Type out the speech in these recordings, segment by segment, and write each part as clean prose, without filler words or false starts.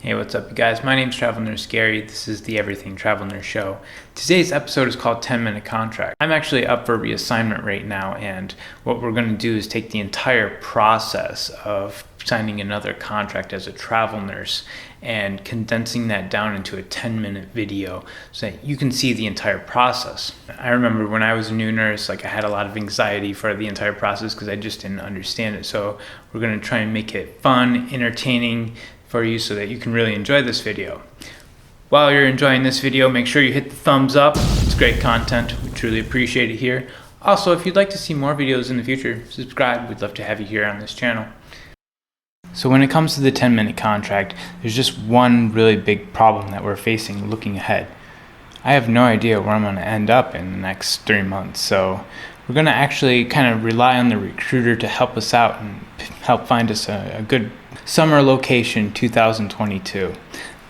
Hey, what's up, you guys? My name's Travel Nurse Gary. This is the Everything Travel Nurse Show. Today's episode is called 10-Minute Contract. I'm actually up for reassignment right now, and what we're going to do is take the entire process of signing another contract as a travel nurse and condensing that down into a 10-minute video so that you can see the entire process. I remember when I was a new nurse, I had a lot of anxiety for the entire process because I just didn't understand it. So we're going to try and make it fun, entertaining for you so that you can really enjoy this video. While you're enjoying this video, make sure you hit the thumbs up. It's great content. We truly appreciate it here. Also, if you'd like to see more videos in the future, subscribe. We'd love to have you here on this channel. So when it comes to the 10-minute contract, there's just one really big problem that we're facing looking ahead. I have no idea where I'm going to end up in the next 3 months, so we're going to actually kind of rely on the recruiter to help us out and help find us a good summer location 2022.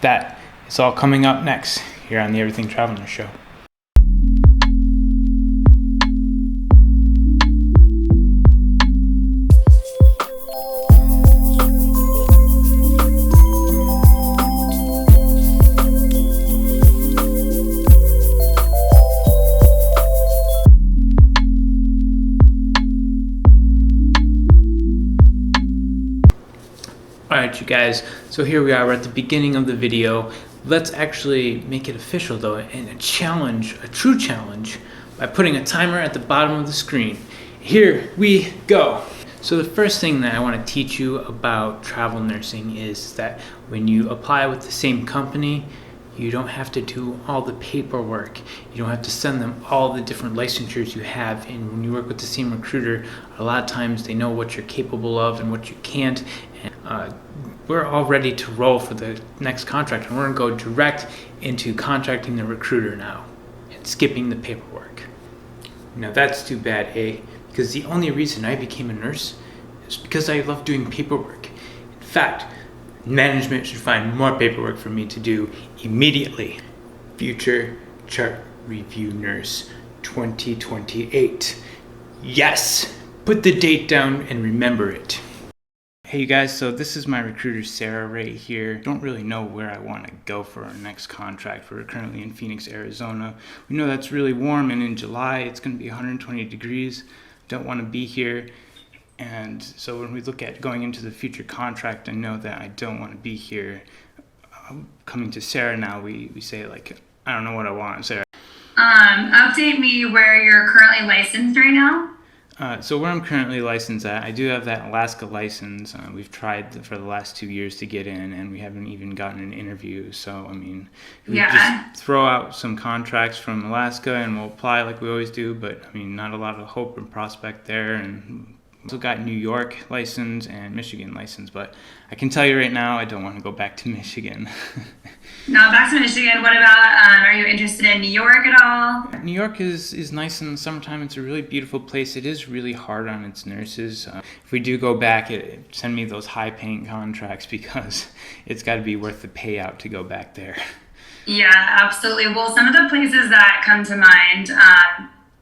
That is all coming up next here on the Everything Travel Nurse Show. Alright, you guys, so here we are, we're at the beginning of the video. Let's actually make it official though, and a true challenge, by putting a timer at the bottom of the screen. Here we go. So the first thing that I want to teach you about travel nursing is that when you apply with the same company, you don't have to do all the paperwork. You don't have to send them all the different licensures you have. And when you work with the same recruiter, a lot of times they know what you're capable of and what you can't. And we're all ready to roll for the next contract. And we're gonna go direct into contracting the recruiter now and skipping the paperwork. Now that's too bad, eh? Because the only reason I became a nurse is because I love doing paperwork. In fact, management should find more paperwork for me to do immediately. Future Chart Review Nurse 2028. Yes! Put the date down and remember it. Hey you guys, so this is my recruiter Sarah right here. Don't really know where I want to go for our next contract. We're currently in Phoenix, Arizona. We know that's really warm, and in July it's going to be 120 degrees. Don't want to be here. And so when we look at going into the future contract, I know that I don't want to be here. Coming to Sarah now, we say I don't know what I want, Sarah. Update me where you're currently licensed right now. So where I'm currently licensed at, I do have that Alaska license. We've tried for the last 2 years to get in, and we haven't even gotten an interview. So, I mean, we just throw out some contracts from Alaska and we'll apply like we always do, but I mean, not a lot of hope and prospect there. And also got New York license and Michigan license, but I can tell you right now, I don't want to go back to Michigan. No, back to Michigan. What about, are you interested in New York at all? New York is nice in the summertime. It's a really beautiful place. It is really hard on its nurses. If we do go back, send me those high-paying contracts because it's got to be worth the payout to go back there. Yeah, absolutely. Well, some of the places that come to mind,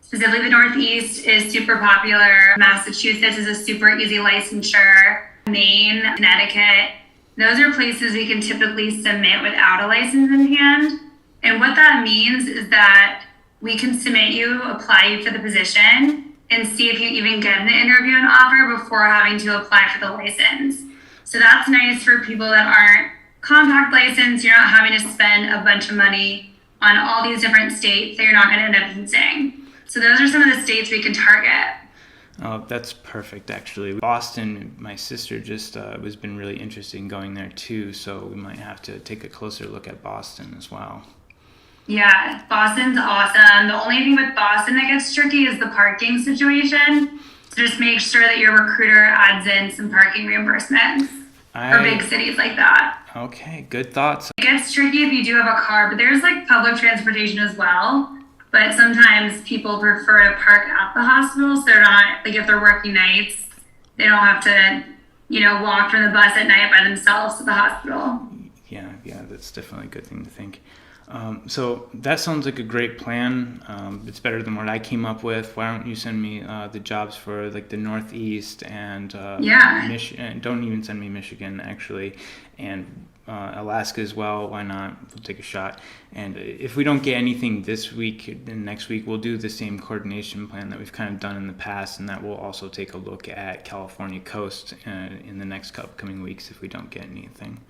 specifically the Northeast is super popular. Massachusetts is a super easy licensure. Maine, Connecticut. Those are places we can typically submit without a license in hand. And what that means is that we can submit you, apply you for the position, and see if you even get an interview and offer before having to apply for the license. So that's nice for people that aren't compact licensed. You're not having to spend a bunch of money on all these different states that you're not going to end up using. So those are some of the states we can target. Oh, that's perfect, actually. Boston, my sister just has been really interested in going there too, so we might have to take a closer look at Boston as well. Yeah, Boston's awesome. The only thing with Boston that gets tricky is the parking situation. So just make sure that your recruiter adds in some parking reimbursements for big cities like that. Okay, good thoughts. It gets tricky if you do have a car, but there's public transportation as well. But sometimes people prefer to park at the hospital, so they're not, if they're working nights, they don't have to, walk from the bus at night by themselves to the hospital. Yeah, that's definitely a good thing to think. So that sounds like a great plan. It's better than what I came up with. Why don't you send me the jobs for like the Northeast and Michigan? Don't even send me Michigan actually. and Alaska as well. Why not? We'll take a shot. And if we don't get anything this week, then next week we'll do the same coordination plan that we've kind of done in the past, and that we'll also take a look at California coast in the next upcoming weeks if we don't get anything.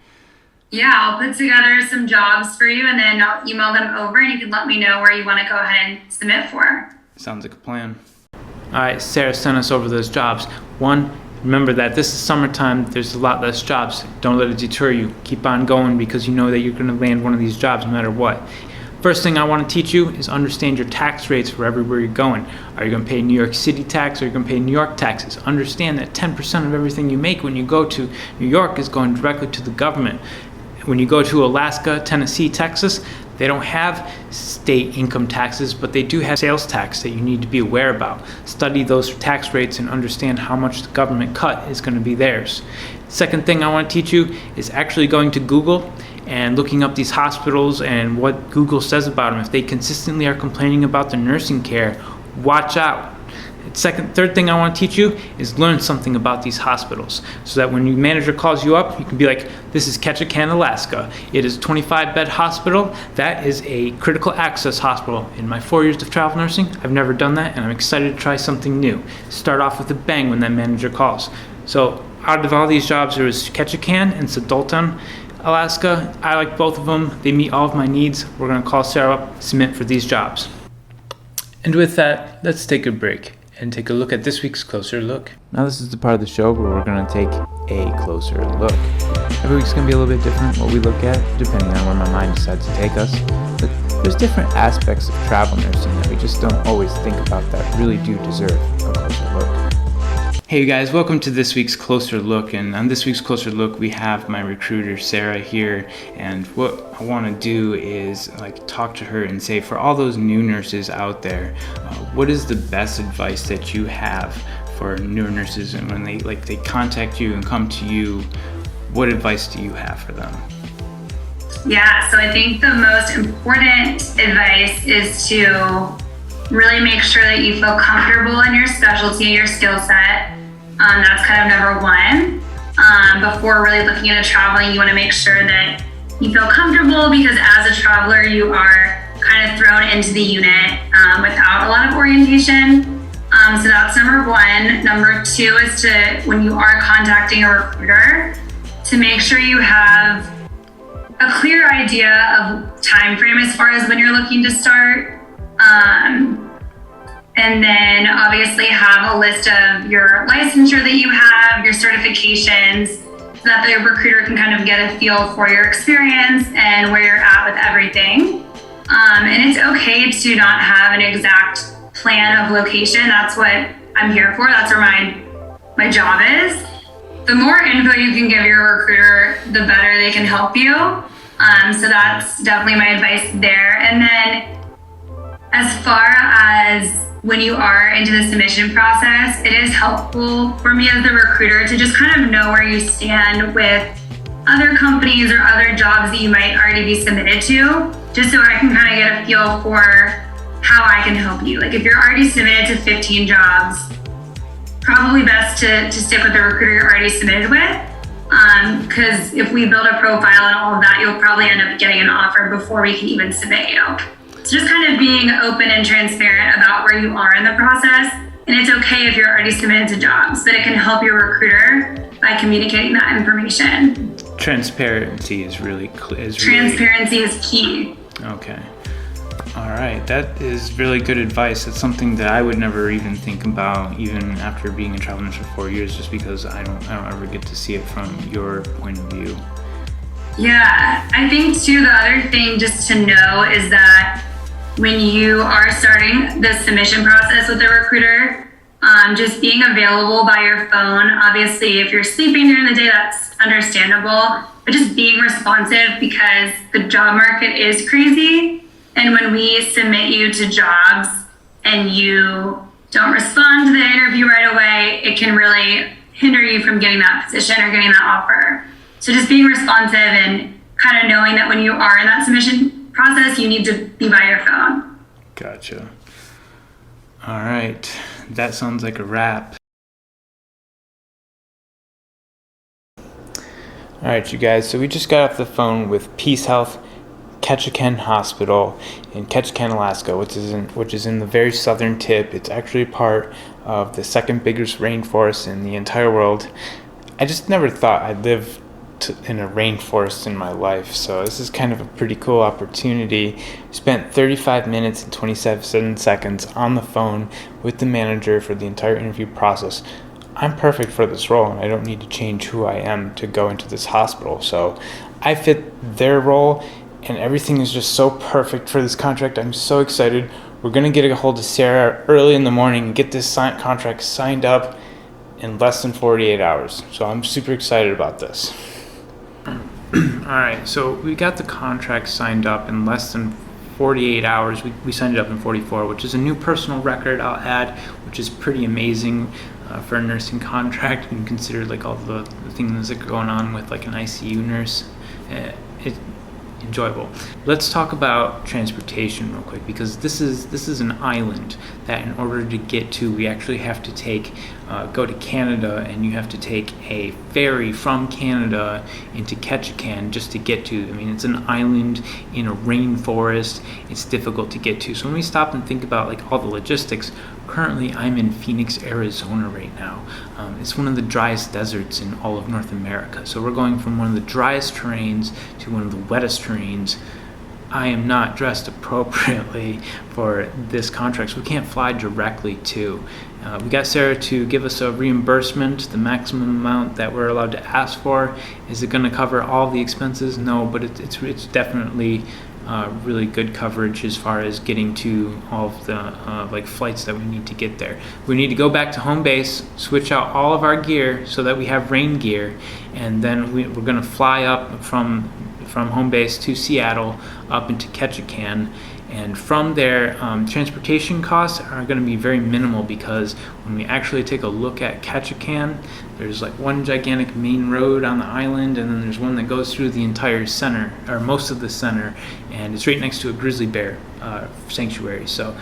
Yeah, I'll put together some jobs for you and then I'll email them over and you can let me know where you want to go ahead and submit for. Sounds like a plan. All right, Sarah sent us over those jobs. One, remember that this is summertime, there's a lot less jobs. Don't let it deter you. Keep on going because you know that you're going to land one of these jobs no matter what. First thing I want to teach you is understand your tax rates for everywhere you're going. Are you going to pay New York City tax or are you going to pay New York taxes? Understand that 10% of everything you make when you go to New York is going directly to the government. When you go to Alaska, Tennessee, Texas, they don't have state income taxes, but they do have sales tax that you need to be aware about. Study those tax rates and understand how much the government cut is going to be theirs. Second thing I want to teach you is actually going to Google and looking up these hospitals and what Google says about them. If they consistently are complaining about the nursing care, watch out. Third thing I want to teach you is learn something about these hospitals so that when your manager calls you up, you can be like, this is Ketchikan, Alaska. It is a 25-bed hospital. That is a critical access hospital. In my 4 years of travel nursing, I've never done that, and I'm excited to try something new. Start off with a bang when that manager calls. So out of all these jobs, there was Ketchikan and Sedulton, Alaska. I like both of them. They meet all of my needs. We're going to call Sarah up, submit for these jobs. And with that, let's take a break and take a look at this week's Closer Look. Now this is the part of the show where we're going to take a closer look. Every week's going to be a little bit different what we look at, depending on where my mind decides to take us. But there's different aspects of travel nursing that we just don't always think about that really do deserve a closer look. Hey guys, welcome to this week's Closer Look, and on this week's Closer Look we have my recruiter Sarah here, and what I want to do is talk to her and say, for all those new nurses out there, what is the best advice that you have for new nurses, and when they contact you and come to you, what advice do you have for them? Yeah, so I think the most important advice is to really make sure that you feel comfortable in your specialty, your skill set. That's kind of number one. Before really looking into traveling, you want to make sure that you feel comfortable because as a traveler, you are kind of thrown into the unit without a lot of orientation. So that's number one. Number two is to, when you are contacting a recruiter, to make sure you have a clear idea of time frame as far as when you're looking to start. And then obviously have a list of your licensure that you have, your certifications, so that the recruiter can kind of get a feel for your experience and where you're at with everything. And it's okay to not have an exact plan of location. That's what I'm here for. That's where my job is. The more info you can give your recruiter, the better they can help you. So that's definitely my advice there. And then as far as when you are into the submission process, it is helpful for me as the recruiter to just kind of know where you stand with other companies or other jobs that you might already be submitted to, just so I can kind of get a feel for how I can help you. Like if you're already submitted to 15 jobs, probably best to stick with the recruiter you're already submitted with. Because if we build a profile and all of that, you'll probably end up getting an offer before we can even submit you. So just kind of being open and transparent about where you are in the process. And it's okay if you're already submitted to jobs, but it can help your recruiter by communicating that information. Transparency is really Transparency is key. Okay. All right, that is really good advice. It's something that I would never even think about, even after being a travel nurse for 4 years, just because I don't ever get to see it from your point of view. Yeah, I think too, the other thing just to know is that when you are starting the submission process with a recruiter, just being available by your phone. Obviously, if you're sleeping during the day, that's understandable, but just being responsive because the job market is crazy. And when we submit you to jobs and you don't respond to the interview right away, it can really hinder you from getting that position or getting that offer. So just being responsive and kind of knowing that when you are in that submission process, you need to be by your phone. Gotcha. All right. That sounds like a wrap. All right, you guys, so we just got off the phone with Peace Health Ketchikan Hospital in Ketchikan, Alaska, which is in the very southern tip. It's actually part of the second biggest rainforest in the entire world. I just never thought I'd live in a rainforest in my life, so this is kind of a pretty cool opportunity. We spent 35 minutes and 27 seconds on the phone with the manager for the entire interview process. I'm perfect for this role, and I don't need to change who I am to go into this hospital, so I fit their role, and everything is just so perfect for this contract. I'm so excited. We're going to get a hold of Sarah early in the morning and get this contract signed up in less than 48 hours. So I'm super excited about this. Alright, so we got the contract signed up in less than 48 hours. We signed it up in 44, which is a new personal record, I'll add, which is pretty amazing for a nursing contract, and consider like all the things that are going on with like an ICU nurse. It's enjoyable. Let's talk about transportation real quick, because this is an island that in order to get to, we actually have to go to Canada, and you have to take a ferry from Canada into Ketchikan just to get to. I mean, it's an island in a rainforest. It's difficult to get to. So when we stop and think about like all the logistics, currently I'm in Phoenix, Arizona right now. It's one of the driest deserts in all of North America. So we're going from one of the driest terrains to one of the wettest terrains. I am not dressed appropriately for this contract, so we can't fly directly to. We got Sarah to give us a reimbursement, the maximum amount that we're allowed to ask for. Is it going to cover all the expenses? No, but it's definitely really good coverage as far as getting to all of the like flights that we need to get there. We need to go back to home base, switch out all of our gear so that we have rain gear, and then we're going to fly up from home base to Seattle up into Ketchikan, and from there transportation costs are going to be very minimal, because when we actually take a look at Ketchikan, there's like one gigantic main road on the island, and then there's one that goes through the entire center, or most of the center, and it's right next to a grizzly bear sanctuary. So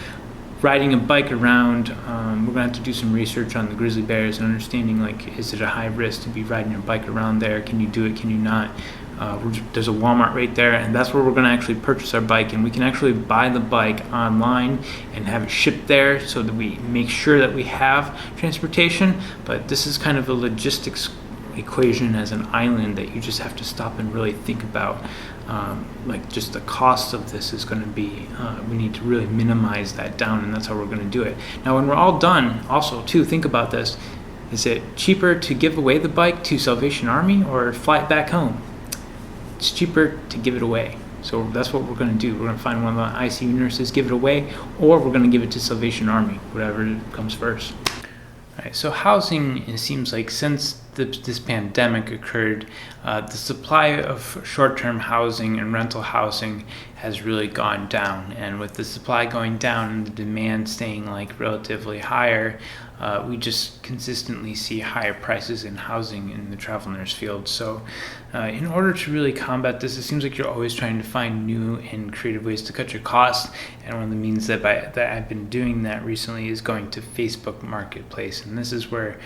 riding a bike around, we're gonna have to do some research on the grizzly bears and understanding, like, is it a high risk to be riding your bike around there? Can you do it? Can you not? There's a Walmart right there, and that's where we're going to actually purchase our bike, and we can actually buy the bike online and have it shipped there, so that we make sure that we have transportation. But this is kind of a logistics equation as an island that you just have to stop and really think about. Like, just the cost of this is going to be, we need to really minimize that down, and that's how we're going to do it. Now when we're all done, also too, think about this. Is it cheaper to give away the bike to Salvation Army or fly it back home? It's cheaper to give it away. So that's what we're going to do. We're going to find one of the ICU nurses, give it away, or we're going to give it to Salvation Army, whatever comes first. All right, so housing, it seems like since this pandemic occurred, the supply of short-term housing and rental housing has really gone down. And with the supply going down and the demand staying like relatively higher, we just consistently see higher prices in housing in the travel nurse field. So in order to really combat this, it seems like you're always trying to find new and creative ways to cut your costs. And one of the means that I've been doing that recently is going to Facebook Marketplace. And this is where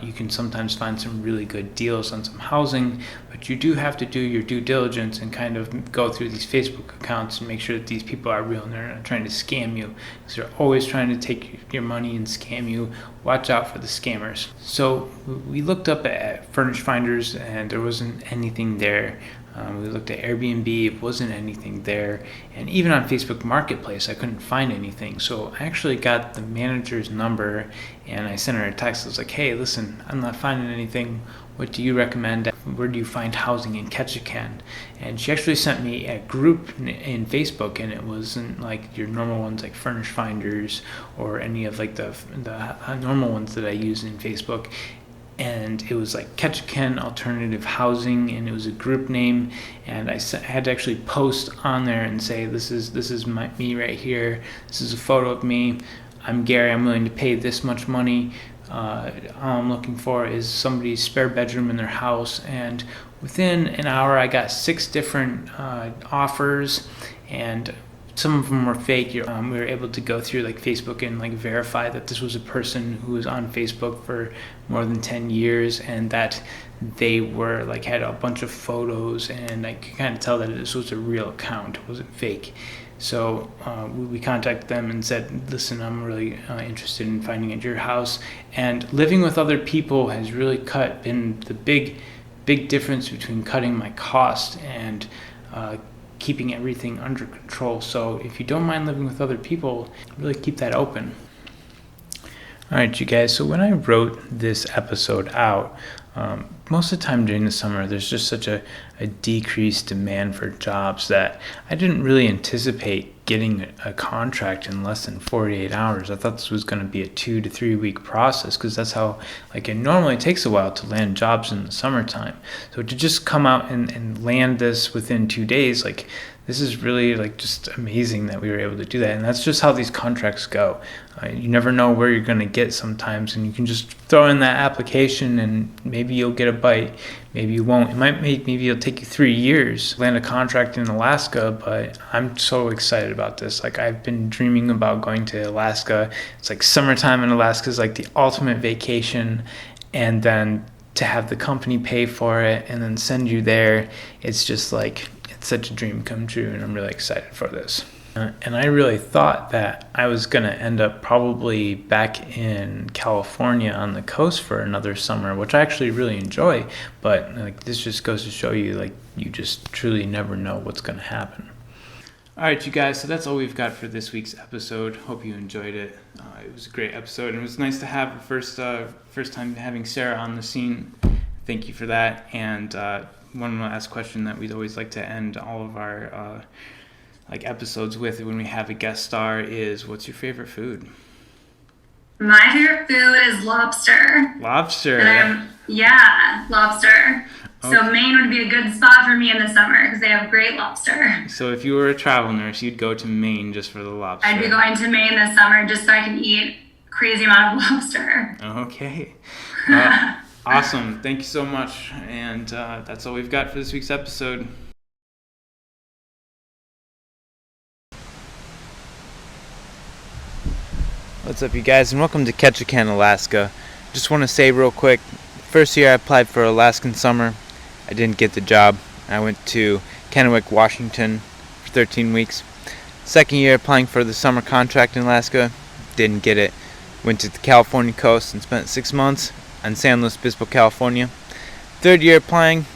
you can sometimes find some really good deals on some housing, but you do have to do your due diligence and kind of go through these Facebook accounts and make sure that these people are real and they're not trying to scam you, because they're always trying to take your money and scam you. Watch out for the scammers. So we looked up at Furnish Finders and there wasn't anything there. We looked at Airbnb, it wasn't anything there. And even on Facebook Marketplace, I couldn't find anything. So I actually got the manager's number and I sent her a text. I was like, hey, listen, I'm not finding anything. What do you recommend? Where do you find housing in Ketchikan? And she actually sent me a group in Facebook, and it wasn't like your normal ones like Furnish Finders or any of like the normal ones that I use in Facebook. And it was like Ketchikan Alternative Housing, and it was a group name, and I had to actually post on there and say, this is me right here, this is a photo of me, I'm Gary, I'm willing to pay this much money, all I'm looking for is somebody's spare bedroom in their house. And within an hour I got 6 different offers, and some of them were fake. We were able to go through like Facebook and like verify that this was a person who was on Facebook for more than 10 years and that they were like had a bunch of photos, and I could kind of tell that this was a real account, it wasn't fake. So we contacted them and said, listen, I'm really interested in finding at your house. And living with other people has really been the big difference between cutting my cost and keeping everything under control. So if you don't mind living with other people, really keep that open. All right, you guys, so when I wrote this episode out, most of the time during the summer, there's just such a decreased demand for jobs that I didn't really anticipate getting a contract in less than 48 hours. I thought this was going to be a 2 to 3 week process, because that's how it normally takes a while to land jobs in the summertime. So to just come out and land this within 2 days, this is really just amazing that we were able to do that. And that's just how these contracts go. You never know where you're going to get sometimes, and you can just throw in that application and maybe you'll get a bite, maybe you won't. Maybe it'll take you 3 years to land a contract in Alaska, but I'm so excited about this. I've been dreaming about going to Alaska. It's summertime in Alaska is the ultimate vacation, and then to have the company pay for it and then send you there, it's just it's such a dream come true, and I'm really excited for this. And I really thought that I was going to end up probably back in California on the coast for another summer, which I actually really enjoy. But this just goes to show you, you just truly never know what's going to happen. All right, you guys, so that's all we've got for this week's episode. Hope you enjoyed it. It was a great episode, and it was nice to have the first time having Sarah on the scene. Thank you for that. And one last question that we'd always like to end all of our episodes with when we have a guest star is, what's your favorite food? My favorite food is lobster. Lobster? Lobster. Okay. So Maine would be a good spot for me in the summer because they have great lobster. So if you were a travel nurse, you'd go to Maine just for the lobster? I'd be going to Maine this summer just so I can eat a crazy amount of lobster. Okay. Awesome. Thank you so much. And that's all we've got for this week's episode. What's up, you guys, and welcome to Ketchikan, Alaska. Just want to say real quick, first year I applied for Alaskan summer, I didn't get the job. I went to Kennewick, Washington for 13 weeks. Second year applying for the summer contract in Alaska, didn't get it. Went to the California coast and spent 6 months on San Luis Obispo, California. Third year applying,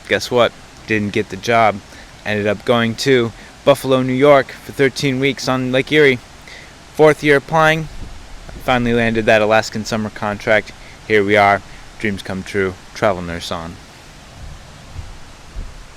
guess what? Didn't get the job. Ended up going to Buffalo, New York for 13 weeks on Lake Erie. Fourth year applying, finally landed that Alaskan summer contract. Here we are, dreams come true, travel nurse on.